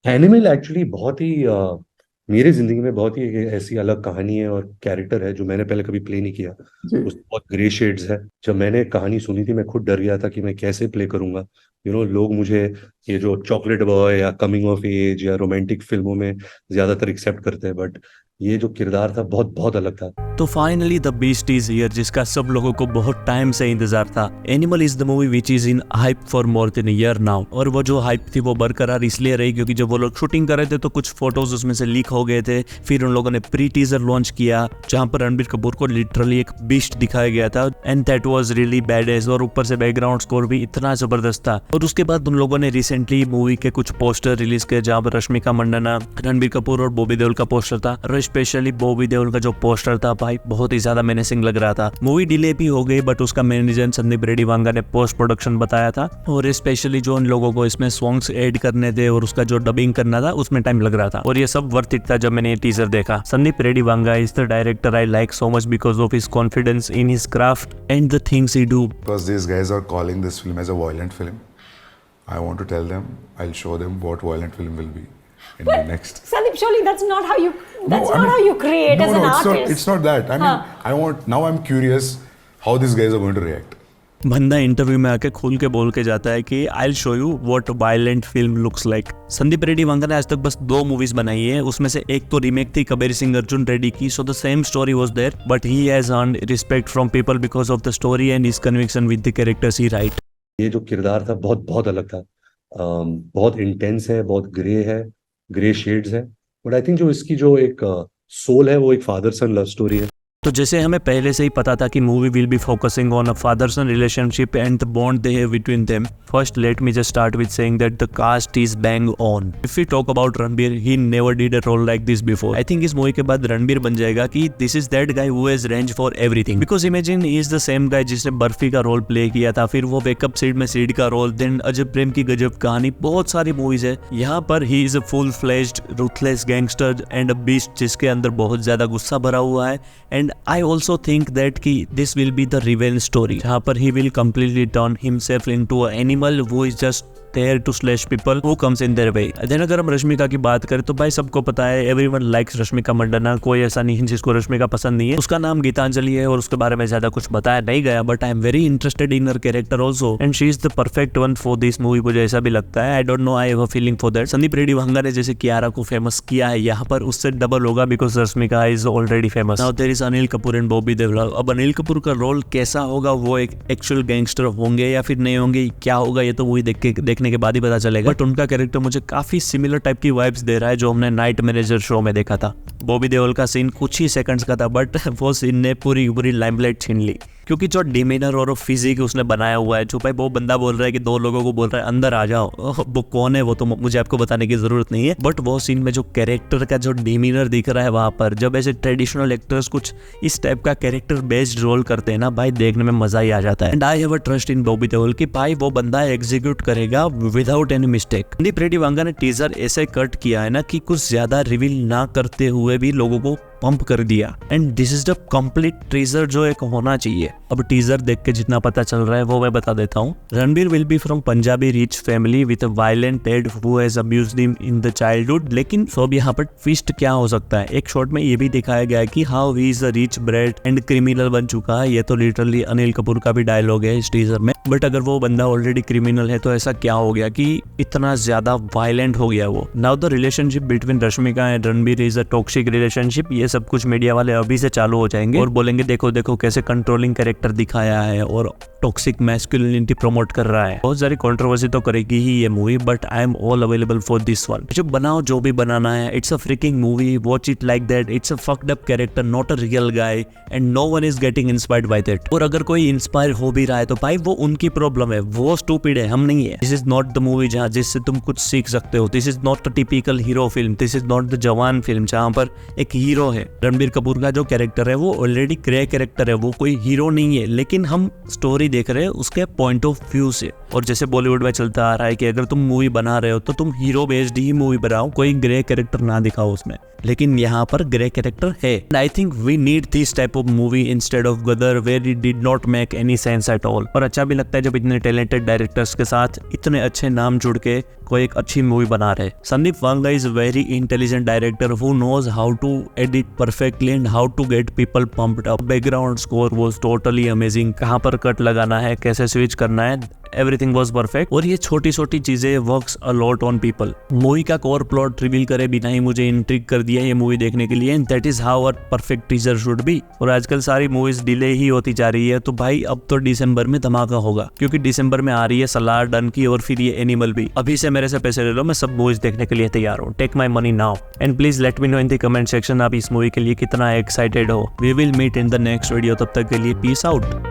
Animal actually बहुत ही मेरी जिंदगी में बहुत ही एक ऐसी अलग कहानी है और कैरेक्टर है जो मैंने पहले कभी प्ले नहीं किया। जी। उस बहुत ग्रे शेड्स है। जब मैंने कहानी सुनी थी मैं खुद डर गया था कि मैं कैसे प्ले करूंगा। लोग मुझे ये जो चॉकलेट बॉय या कमिंग ऑफ एज या रोमांटिक फिल्मों में ज्यादातर एक्सेप्ट करते हैं, बट ये जो किरदार था बहुत बहुत अलग था। तो finally the beast is here, जिसका सब लोगों को बहुत टाइम से इंतजार था। Animal is the movie which is in hype for more than a year now. और वो जो हाइप थी वो बरकरार इसलिए रही क्योंकि जब वो लोग शूटिंग कर रहे थे तो कुछ फोटोज उसमें से लीक हो गए थे। फिर उन लोगों ने प्री टीजर लॉन्च किया जहां पर रणबीर कपूर को लिटरली एक बीस्ट दिखाया गया था, and that was really bad. और ऊपर से बैकग्राउंड स्कोर भी इतना जबरदस्त था। और उसके बाद उन लोगों ने रिसेंटली मूवी के कुछ पोस्टर रिलीज किए जहां पर रश्मिका मंदाना, रणबीर कपूर और बॉबी देओल का पोस्टर था। और स्पेशली बॉबी देओल का जो पोस्टर था भाई बहुत ही ज्यादा मेनेसिंग लग रहा था। मूवी डिले भी हो गई बट उसका मेन रीजन संदीप रेड्डी वांगा ने पोस्ट प्रोडक्शन बताया था, और स्पेशली जो उन लोगों को इसमें सॉन्ग्स ऐड करने थे और उसका जो डबिंग करना था उसमें टाइम लग रहा था। और ये सब वर्थ इट था जब मैंने ये टीजर देखा। Sandeep Reddy Vanga is the director I like so much because of his confidence in his craft and the things he do. Because these guys are calling this film as a violent film, I want to tell them, I'll show them what violent film will be in the But next. Sandeep, surely that's not how you No, that's I not mean, how you create no, as an no, artist. it's not that. I mean, I want, now I'm curious how these guys are going to react. बंदा interview में आके खुल के बोल के जाता है कि I will show you what violent film looks like. Sandeep Reddy Vanga ने आज तक बस 2 मूवीज बनाई है, उसमें से एक तो रीमेक थी कबीर सिंह अर्जुन रेड्डी की, so the same story was there, but he has earned respect from people because of the story and his conviction with the characters he write. ये जो किरदार था बहुत बहुत अलग था। बहुत इंटेंस है, बहुत ग्रे है, ग्रे शेड्स है। बट आई थिंक जो इसकी जो एक सोल है वो एक फादर सन लव स्टोरी है। तो जैसे हमें पहले से ही पता था कि movie will be focusing on a father son relationship and the bond they have between them. First let me just start with saying that the cast is bang on. If we talk about Ranbir, he never did a role like this before. I think इस movie के बाद रणबीर बन जाएगा कि this is that guy who has range for everything, because imagine he is the same guy जिसने बर्फी का role play किया था, फिर वो बैकअप सीट में सीड का रोल, देन अजब प्रेम की गजब कहानी, बहुत सारी मूवीज है। यहाँ पर he is a full fledged ruthless gangster and a beast जिसके अंदर बहुत ज्यादा गुस्सा भरा हुआ है। And I also think that कि this will be the revenge story जहाँ पर he will completely turn himself into an animal who is just there to slash people who comes in their way. Then अगर हम रश्मिका की बात करें तो भाई सबको पता है everyone likes रश्मिका मंदाना, कोई ऐसा नहीं है जिसको रश्मिका पसंद नहीं है। उसका नाम गीतांजलि है और उसके बारे में ज्यादा कुछ बताया नहीं गया, but I am very interested in her character also and she is the perfect one for this movie, मुझे ऐसा भी लगता है। I don't know, I have a feeling for that. Sandeep Reddy Vanga ने जैसे कियारा को फेमस किया है यहाँ पर उससे डबल होगा because Rashmika is already famous. Now there is Anil Kapoor and Bobby Deol. अब अनिल कपूर का रोल कैसा होगा, वो एक एक्चुअल गैंगस्टर होंगे या फिर नहीं होंगे, क्या होगा ये तो मूवी देखने के बाद ही पता चलेगा। बट उनका कैरेक्टर मुझे काफी सिमिलर टाइप की वाइब्स दे रहा है जो हमने नाइट मैनेजर शो में देखा था। बॉबी देओल का सीन कुछ ही सेकंड्स का था बट वो सीन ने पूरी पूरी लाइमलाइट छीन ली, क्योंकि जो डिमीनर और फिजिक उसने बनाया हुआ है, जो भाई वो बंदा बोल रहा है कि 2 लोगों को बोल रहा है अंदर आ जाओ, वो कौन है वो तो मुझे आपको बताने की जरूरत नहीं है, बट वो सीन में जो कैरेक्टर का जो डिमीनर दिख रहा है वहां पर, जब ऐसे ट्रेडिशनल एक्टर्स कुछ इस टाइप का कैरेक्टर बेस्ड रोल करते हैं ना भाई, देखने में मजा ही आ जाता है। And I have a trust in Bobby Deol कि भाई वो बंदा एग्जीक्यूट करेगा without any mistake. Sandeep Reddy Vanga ने टीजर ऐसे कट किया है ना कि कुछ ज्यादा रिवील ना करते हुए भी लोगों को पंप कर दिया, and this is the complete teaser जो एक होना चाहिए। अब टीजर देख के जितना पता चल रहा है वो मैं बता देता हूँ। Ranbir will be from Punjabi rich family with a violent dad who has abused him in the childhood. लेकिन सब यहाँ पर ट्विस्ट क्या हो सकता है, एक शॉट में ये भी दिखाया गया है कि how he is a rich bread and criminal बन चुका है। ये तो लिटरली अनिल कपूर का भी डायलॉग है इस टीजर में। बट अगर वो बंदा ऑलरेडी क्रिमिनल है तो ऐसा क्या हो गया कि इतना ज्यादा वायलेंट हो गया वो। Now the relationship between Rashmika and Ranbir is a toxic relationship. ये सब कुछ मीडिया वाले अभी से चालू हो जाएंगे और बोलेंगे देखो देखो कैसे कंट्रोलिंग कैरेक्टर दिखाया है और टॉक्सिक मैस्कुलिनिटी प्रमोट कर रहा है। बहुत सारी कंट्रोवर्सी तो करेगी ही ये movie, but I am all available for this one. जो बनाओ जो भी बनाना है, it's a fricking movie, watch it like that. It's a fucked up character, not a real guy, and no one is getting inspired by that. और अगर कोई inspire हो भी रहा है तो भाई वो उनकी प्रॉब्लम है, वो स्टूपिड है, हम नहीं है। This is not the movie जहाँ जिससे तुम कुछ सीख सकते हो। This is not a typical hero film, this is not the जवान फिल्म जहाँ पर एक हीरो है। रणबीर कपूर का जो कैरेक्टर है वो ऑलरेडी ग्रे कैरेक्टर है, वो कोई हीरो नहीं है, लेकिन हम स्टोरी देख रहे हैं उसके पॉइंट ऑफ व्यू से। और जैसे बॉलीवुड में चलता आ रहा है कि अगर तुम मूवी बना रहे हो तो तुम हीरो बेस्ड ही मूवी बनाओ, कोई ग्रे कैरेक्टर ना दिखाओ उसमें। लेकिन यहाँ पर ग्रे कैरेक्टर है। I think we need this type of movie instead of Gadar where it did not make any sense at all. और अच्छा भी लगता है जब इतने टैलेंटेड डायरेक्टर्स के साथ इतने अच्छे नाम जुड़ के कोई एक अच्छी मूवी बना रहे। Sandeep Vanga is very intelligent director who knows how to edit perfectly and how to get people pumped up. Background score was totally amazing, कहाँ पर कट लगाना है, कैसे स्विच करना है, एवरीथिंग वाज परफेक्ट। और ये छोटी छोटी चीजें works a lot on people. Movie का कोर प्लॉट रिवील करे बिना ही मुझे इंट्रिग कर दिया ये मूवी देखने के लिए, and that is how a perfect teaser should be. और आजकल सारी मूवीज डिले ही होती जा रही है, तो भाई अब तो दिसंबर में धमाका होगा, क्योंकि दिसंबर में आ रही है सलार, डन की और फिर ये एनिमल भी। अभी से मेरे से पैसे ले लो, मैं सब मूवीज देखने के लिए तैयार हूँ। Take my money now and please let me know in the comment section आप इस मूवी के लिए कितना एक्साइटेड हो। We will meet in the next video, तब तक के लिए पीस आउट।